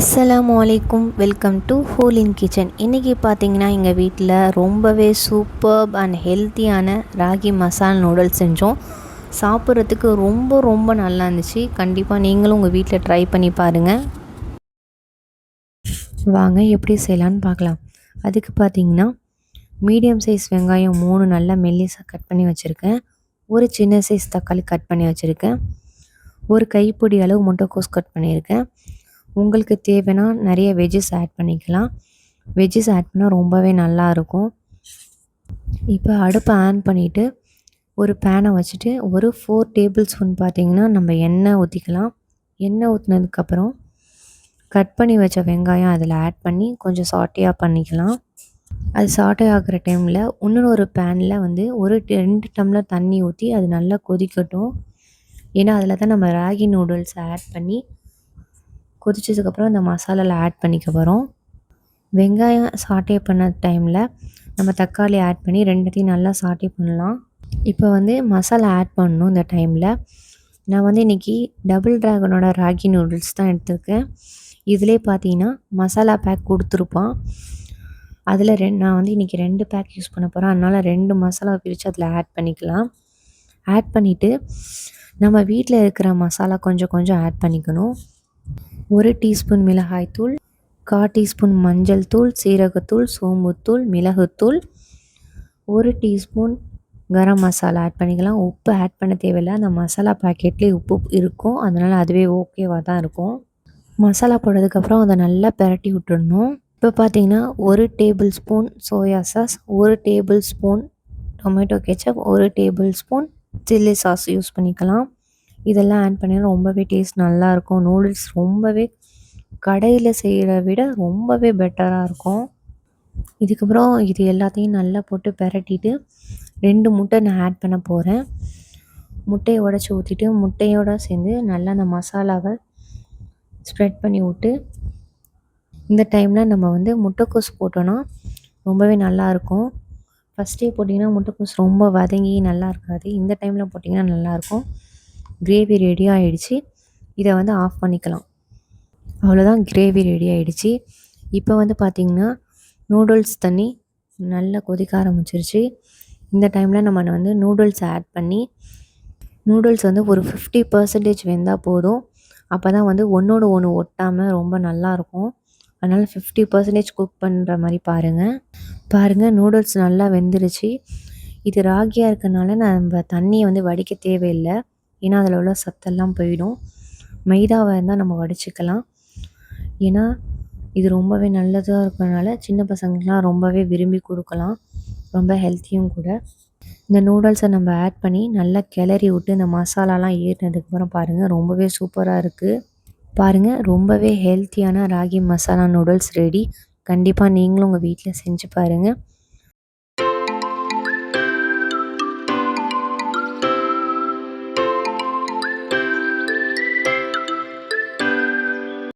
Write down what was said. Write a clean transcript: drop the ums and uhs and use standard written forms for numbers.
அஸ்ஸலாமு அலைக்கும். Welcome to ஹூலின் கிச்சன். இன்றைக்கி பார்த்தீங்கன்னா எங்கள் வீட்டில் ரொம்பவே சூப்பர்ப் அண்ட் ஹெல்த்தியான ராகி மசால் நூடுல்ஸ் செஞ்சோம். சாப்பிட்றதுக்கு ரொம்ப நல்லா இருந்துச்சு. கண்டிப்பாக நீங்களும் உங்கள் வீட்டில் ட்ரை பண்ணி பாருங்கள். வாங்க எப்படி செய்யலான்னு பார்க்கலாம். அதுக்கு பார்த்தீங்கன்னா மீடியம் சைஸ் வெங்காயம் 3 நல்லா மெல்லிசாக கட் பண்ணி வச்சுருக்கேன். ஒரு சின்ன சைஸ் தக்காளி கட் பண்ணி வச்சுருக்கேன். ஒரு கைப்பிடி அளவு முட்டைக்கோஸ் கட் பண்ணியிருக்கேன். உங்களுக்கு தேவைன்னா நிறைய வெஜ்ஜஸ் ஆட் பண்ணிக்கலாம். வெஜ்ஜஸ் ஆட் பண்ணால் ரொம்பவே நல்லாயிருக்கும். இப்போ அடுப்பை ஆன் பண்ணிவிட்டு ஒரு பேனை வச்சுட்டு ஒரு 4 டேபிள் ஸ்பூன் பார்த்திங்கன்னா நம்ம எண்ணெய் ஊற்றிக்கலாம். எண்ணெய் ஊற்றினதுக்கப்புறம் கட் பண்ணி வச்ச வெங்காயம் அதில் ஆட் பண்ணி கொஞ்சம் சாட்டையாக பண்ணிக்கலாம். அது சாட்டை ஆகிற டைமில் இன்னொரு பேனில் ஒரு 2 டம்ளர் தண்ணி ஊற்றி அது நல்லா கொதிக்கட்டும். ஏன்னா அதில் தான் நம்ம ராகி நூடுல்ஸை ஆட் பண்ணி கொதிச்சதுக்கப்புறம் இந்த மசாலாவில் ஆட் பண்ணிக்க போகிறோம். வெங்காயம் சாட்டே பண்ண டைமில் நம்ம தக்காளி ஆட் பண்ணி ரெண்டுத்தையும் நல்லா சாட்டே பண்ணலாம். இப்போ மசாலா ஆட் பண்ணணும். இந்த டைமில் நான் இன்றைக்கி டபுள் ட்ராகனோட ராகி நூடுல்ஸ் தான் எடுத்துருக்கேன். இதிலே பார்த்தீங்கன்னா மசாலா பேக் கொடுத்துருப்பான். அதில் நான் இன்றைக்கி 2 பேக் யூஸ் பண்ண போகிறேன். அதனால் 2 மசாலா பிரித்து அதில் ஆட் பண்ணிக்கலாம். ஆட் பண்ணிவிட்டு நம்ம வீட்டில் இருக்கிற மசாலா கொஞ்சம் ஆட் பண்ணிக்கணும். 1 டீஸ்பூன் மிளகாய்த்தூள், 1/4 டீஸ்பூன் மஞ்சள் தூள், சீரகத்தூள், சோம்புத்தூள், மிளகுத்தூள், 1 டீஸ்பூன் கரம் மசாலா ஆட் பண்ணிக்கலாம். உப்பு ஆட் பண்ண தேவையில்லை. அந்த மசாலா பாக்கெட்லேயே உப்பு இருக்கும். அதனால் அதுவே ஓகேவாக தான் இருக்கும். மசாலா போட்டதுக்கப்புறம் அதை நல்லா பிரட்டி விட்டுடணும். இப்போ பார்த்திங்கன்னா 1 table spoon soya sauce, 1 table spoon tomato ketchup, 1 table spoon chilli sauce use பண்ணிக்கலாம். இதெல்லாம் ஆட் பண்ணினா ரொம்பவே டேஸ்ட் நல்லாயிருக்கும். நூடுல்ஸ் ரொம்பவே கடையில் செய்கிறத விட ரொம்பவே பெட்டராக இருக்கும். இதுக்கப்புறம் இது எல்லாத்தையும் நல்லா போட்டு பிரட்டிட்டு 2 முட்டை நான் ஆட் பண்ண போகிறேன். முட்டையை உடச்சி ஊற்றிட்டு முட்டையோடு சேர்ந்து நல்லா அந்த மசாலாவை ஸ்ப்ரெட் பண்ணி விட்டு இந்த டைமில் நம்ம முட்டைக்கோஸ் போட்டோன்னா ரொம்பவே நல்லாயிருக்கும். ஃபஸ்ட்டே போட்டிங்கன்னா முட்டைக்கோஸ் ரொம்ப வதங்கி நல்லா இருக்காது. இந்த டைமில் போட்டிங்கன்னா நல்லாயிருக்கும். கிரேவி ரெடி ஆகிடுச்சு. இதை ஆஃப் பண்ணிக்கலாம். அவ்வளோதான், கிரேவி ரெடி ஆகிடுச்சு. இப்போ பார்த்திங்கன்னா நூடுல்ஸ் தண்ணி நல்லா கொதிக்க ஆரம்பிச்சிருச்சு. இந்த டைமில் நம்ம நூடுல்ஸ் ஆட் பண்ணி நூடுல்ஸ் ஒரு 50% வெந்தால் போதும். அப்போ தான் ஒன்றோடு ஒன்று ஒட்டாமல் ரொம்ப நல்லாயிருக்கும். அதனால் 50% குக் பண்ணுற மாதிரி பாருங்கள். நூடுல்ஸ் நல்லா வெந்துருச்சு. இது ராகியாக இருக்கனால நம்ம தண்ணியை வடிக்க தேவையில்லை. ஏன்னா அதில் உள்ள சத்தெல்லாம் போயிடும். மைதாவாக இருந்தால் நம்ம வடிச்சிக்கலாம். ஏன்னா இது ரொம்பவே நல்லதாக இருக்கிறதுனால சின்ன பசங்களுக்குலாம் ரொம்பவே விரும்பி கொடுக்கலாம். ரொம்ப ஹெல்த்தியும் கூட. இந்த நூடுல்ஸை நம்ம ஆட் பண்ணி நல்லா கிளறி விட்டு இந்த மசாலாலாம் ஏறினதுக்கப்புறம் பாருங்கள் ரொம்பவே சூப்பராக இருக்குது. பாருங்கள், ரொம்பவே ஹெல்த்தியான ராகி மசாலா நூடுல்ஸ் ரெடி. கண்டிப்பாக நீங்களும் உங்கள் வீட்டில் செஞ்சு பாருங்கள்.